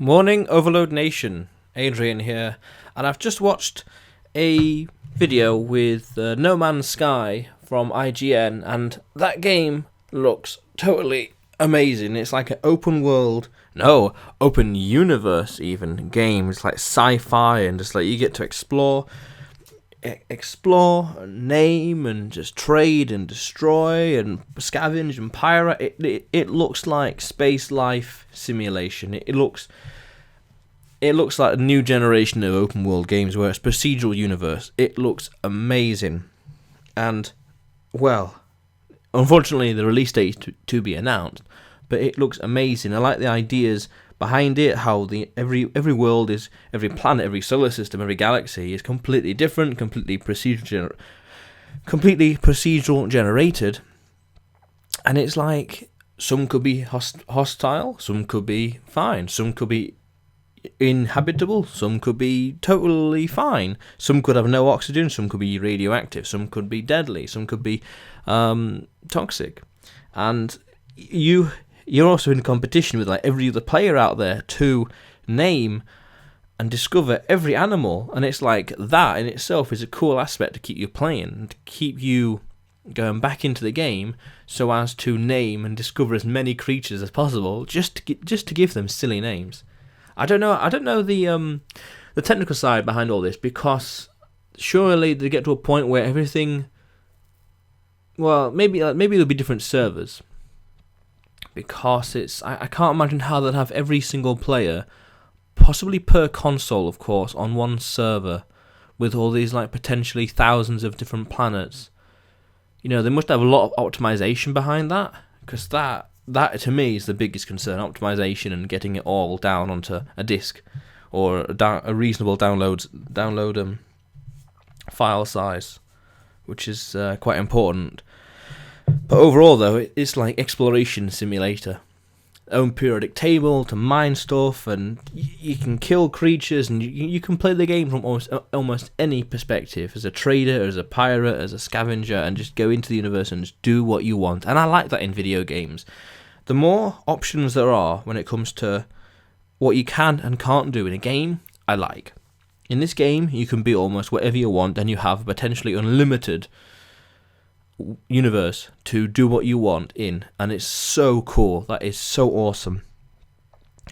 Morning Overload Nation, Adrian here, and I've just watched a video with No Man's Sky from IGN, and that game looks totally amazing. It's like an open universe even game. It's like sci-fi, and just like you get to explore, name, and just trade and destroy and scavenge and pirate. It looks like space life simulation. It looks like a new generation of open world games where it's procedural universe. It looks amazing, and well, unfortunately the release date is to be announced, but it looks amazing. I like the ideas behind it, how every world is, every planet, every solar system, every galaxy is completely different, completely procedural generated, and it's like some could be hostile, some could be fine, some could be inhabitable, some could be totally fine, some could have no oxygen, some could be radioactive, some could be deadly, some could be toxic, and you're also in competition with like every other player out there to name and discover every animal, and it's like that in itself is a cool aspect to keep you playing and to keep you going back into the game, so as to name and discover as many creatures as possible, just to give them silly names. I don't know the technical side behind all this, because surely they get to a point where everything, well, maybe there'll be different servers, because I can't imagine how they'd have every single player, possibly per console of course, on one server with all these like potentially thousands of different planets. You know, they must have a lot of optimization behind that, because that to me is the biggest concern: optimization and getting it all down onto a disk or a reasonable download file size, which is quite important. But overall, though, it's like exploration simulator. Own periodic table to mine stuff, and you can kill creatures, and you can play the game from almost any perspective, as a trader, as a pirate, as a scavenger, and just go into the universe and just do what you want. And I like that in video games. The more options there are when it comes to what you can and can't do in a game, I like. In this game, you can be almost whatever you want, and you have a potentially unlimited universe to do what you want in, and it's so cool. That is so awesome.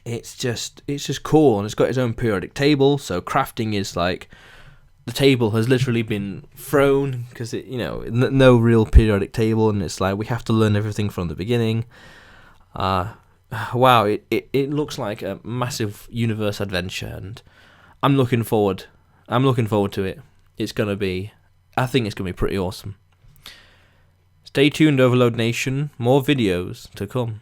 It's just cool, and it's got its own periodic table, so crafting is like, the table has literally been thrown, because no real periodic table, and it's like we have to learn everything from the beginning. Wow, it looks like a massive universe adventure, and I'm looking forward to it. I think it's gonna be pretty awesome. Stay tuned, Overload Nation. More videos to come.